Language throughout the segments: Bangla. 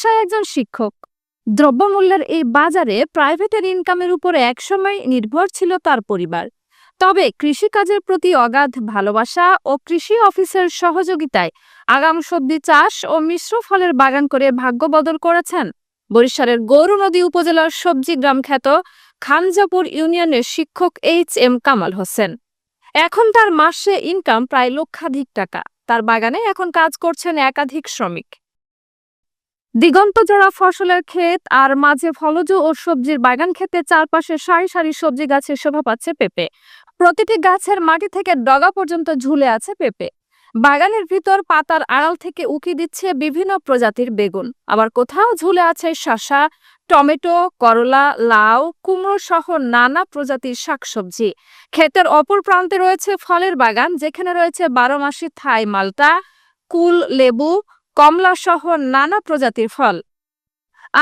পেশায় একজন শিক্ষক। দ্রব্যমূল্যের এই বাজারে প্রাইভেটের ইনকামের উপরে একসময় নির্ভর ছিল তার পরিবার। তবে কৃষিকাজের প্রতি অগাধ ভালোবাসা ও কৃষি অফিসের সহযোগিতায় আগাম সবজি চাষ ও মিশ্র ফলের বাগান করে ভাগ্য বদল করেছেন বরিশালের গৌরনদী উপজেলার সবজি গ্রাম খ্যাত খানজাপুর ইউনিয়নের শিক্ষক HM কামাল হোসেন। এখন তার মাসে ইনকাম প্রায় লক্ষাধিক টাকা। তার বাগানে এখন কাজ করছেন একাধিক শ্রমিক। দিগন্তজোড়া ফসলের ক্ষেত আর মাঝে ফলজ ও সবজির বাগান, খেতে চারপাশে সারি সারি সবজি গাছের শোভা পাচ্ছে পেঁপে। প্রতিটি গাছের মাটি থেকে ডগা পর্যন্ত ঝুলে আছে পেঁপে। বাগানের ভিতর পাতার আড়াল থেকে উকি দিচ্ছে বিভিন্ন প্রজাতির বেগুন, আবার কোথাও ঝুলে আছে শসা, টমেটো, করলা, লাউ, কুমড়ো সহ নানা প্রজাতির শাকসবজি। ক্ষেতের অপর প্রান্তে রয়েছে ফলের বাগান, যেখানে রয়েছে 12 মাসি থাই মালটা, কুল, লেবু, কমলা সহ নানা প্রজাতির ফল।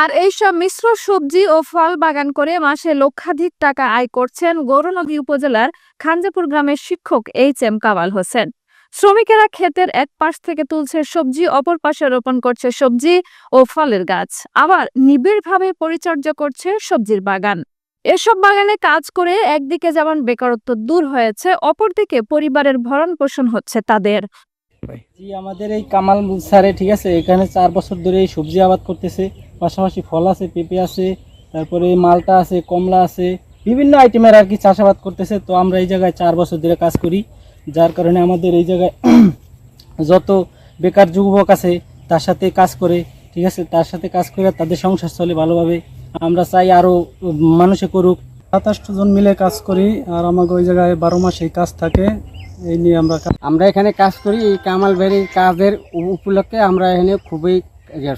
আর এইসব মিশ্র সবজি ও ফল বাগান করে মাসে লক্ষাধিক টাকা আয় করছেন গৌরনদী উপজেলার খানজাপুর গ্রামের শিক্ষক HM কামাল হোসেন। শ্রমিকেরা ক্ষেতের এক পাশ থেকে তুলছে সবজি, অপর পাশে রোপণ করছে সবজি ও ফলের গাছ, আবার নিবিড়ভাবে পরিচর্যা করছে সবজির বাগান। এসব বাগানে কাজ করে একদিকে যেমন বেকারত্ব দূর হয়েছে, অপরদিকে পরিবারের ভরণ পোষণ হচ্ছে তাদের। জি, আমাদের এই কামাল স্যারে ঠিক আছে, এখানে 4 বছর ধরে এই সবজি আবাদ করতেছে, পাশাপাশি ফল আছে, পেঁপে আছে, তারপরে মালটা আছে, কমলা আছে, বিভিন্ন আইটেমের আর কি চাষাবাদ করতেছে। তো আমরা এই জায়গায় 4 বছর ধরে কাজ করি, যার কারণে আমাদের এই জায়গায় যত বেকার যুবক আছে তার সাথে কাজ করে, ঠিক আছে, তার সাথে কাজ করে তাদের সংসার চলে ভালোভাবে। আমরা চাই আরও মানুষে করুক। 27 জন মিলে কাজ করি, আর আমাকে ওই জায়গায় 12 মাস এই কাজ থাকে। এই নিয়ে আমরা এখানে কাজ করি। এই কামাল ভাইয়ের কাজের উপলক্ষে আমরা এখানে খুবই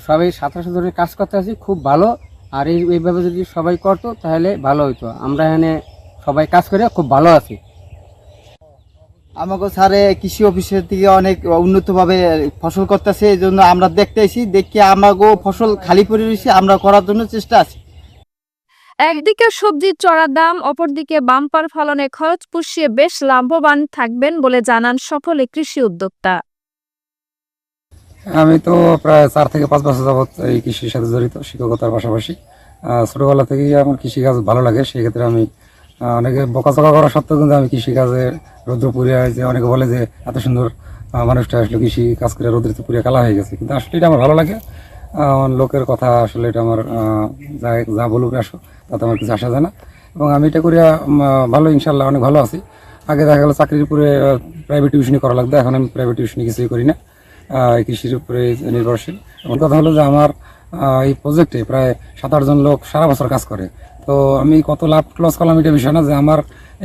সবাই 27 জনের কাজ করতে আছি, খুব ভালো। আর এইভাবে যদি সবাই করতো তাহলে ভালো হইতো। আমরা এখানে সবাই কাজ করে খুব ভালো আছি। আমাকে স্যারে কৃষি অফিসের থেকে অনেক উন্নতভাবে ফসল করতেছে, এই জন্য আমরা দেখতে আসি, দেখি আমাকেও ফসল খালি পড়ে রয়েছে, আমরা করার জন্য চেষ্টা আছি। একদিকে সবজির চড়া দাম, অপরদিকে বাম্পার ফলনে খরচ পুষিয়ে বেশ লাভবান থাকবেন বলে জানান সকলে কৃষি উদ্যোক্তা। আমি তো প্রায় 4 থেকে 5 বছর যাবৎ এই কৃষির সাথে জড়িত, শিক্ষকতার পাশাপাশি। ছোটবেলা থেকেই আমার কৃষিকাজ ভালো লাগে। সেই ক্ষেত্রে আমি অনেকে বকাচকা করা সত্ত্বেও কিন্তু আমি কৃষিকাজে রৌদ্র পুড়িয়ে, যে অনেকে বলে যে এত সুন্দর মানুষটা আসলে কৃষি কাজ করে রৌদ্রে পুড়িয়ে কালা হয়ে গেছে, কিন্তু আসলে এটা আমার ভালো লাগে। লোকের কথা আসলে এটা আমার যা বলুক আসো, তাতে আমার কিছু আসা যায় না, এবং আমি এটা করিয়া ভালো, ইনশাল্লাহ অনেক ভালো আছি। আগে দেখা গেলো চাকরির উপরে প্রাইভেট টিউশনি করা লাগতো, এখন আমি প্রাইভেট টিউশনি কিছুই করি না, কৃষির উপরে নির্ভরশীল। এমন কথা হলো যে আমার এই প্রজেক্টে প্রায় 7-8 জন লোক সারা বছর কাজ করে। তো আমি কত লাভ লস করলাম এটা বিষয় না, যে আমার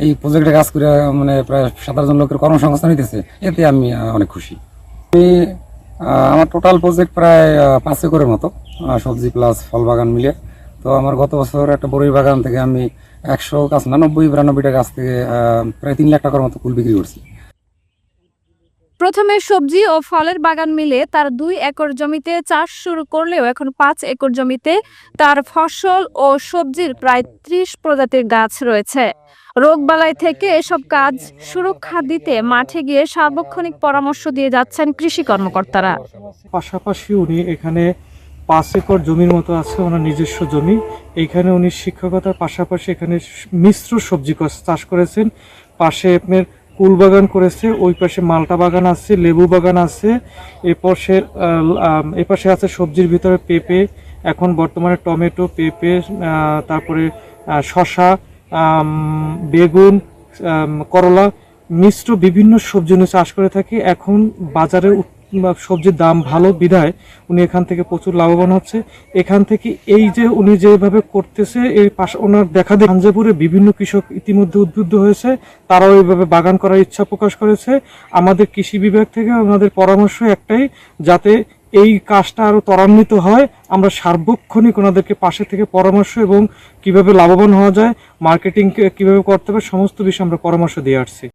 এই প্রজেক্টে কাজ করে মানে প্রায় 7-8 জন লোকের কর্মসংস্থান হইতেছে, এতে আমি অনেক খুশি। আমি আমার টোটাল প্রজেক্ট প্রায় 5 একরের মতো, সবজি প্লাস ফল বাগান মিলে। তো আমার গত বছর একটা বড়ই বাগান থেকে আমি 100 গাছ না 90-92টা গাছ থেকে প্রায় 3 লাখ টাকার মতো কুল বিক্রি করছি। প্রথমে সবজি ও ফলের বাগান মিলে তার 2 একর জমিতে চাষ শুরু করলেও এখন 5 একর জমিতে তার ফসল ও সবজির প্রায় 30 প্রজাতির গাছ রয়েছে। রোগবালাই থেকে এসব কাজ সুরক্ষা দিতে মাঠে গিয়ে সার্বক্ষণিক পরামর্শ দিয়ে যাচ্ছেন কৃষি কর্মকর্তারা। পাশাপাশি উনি এখানে 5 একর জমির মতো আছে, ওনার নিজস্ব জমি। এইখানে উনি শিক্ষকতার পাশাপাশি এখানে মিশ্র সবজি চাষ করেছেন। পাশে আপনার কুল বাগান করেছে, ওই পাশে মালটা বাগান আছে, লেবু বাগান আছে, এ পাশে আছে সবজির ভিতরে পেঁপে, এখন বর্তমানে টমেটো, পেঁপে, তারপরে শসা, বেগুন, করলা, মিশ্র বিভিন্ন সবজি উনি চাষ করে থাকে। এখন বাজারে সবজির দাম ভালো বিধায় উনি এখান থেকে প্রচুর লাভবান হচ্ছে। এখান থেকে এই যে উনি যেভাবে করতেছে, এই পাশে ওনার দেখা দেখি খানজাপুরে বিভিন্ন কৃষক ইতিমধ্যে উদ্বুদ্ধ হয়েছে, তারাও এইভাবে বাগান করার ইচ্ছা প্রকাশ করেছে। আমাদের কৃষি বিভাগ থেকে আমাদের পরামর্শ একটাই, যাতে এই কাজটা আরো ত্বরান্বিত হয়। আমরা সার্বক্ষণিক ওনাদেরকে পাশে থেকে পরামর্শ এবং কিভাবে লাভবান হওয়া যায়, মার্কেটিং কিভাবে করতে হবে, সমস্ত বিষয়ে আমরা পরামর্শ দিয়ে আসছি।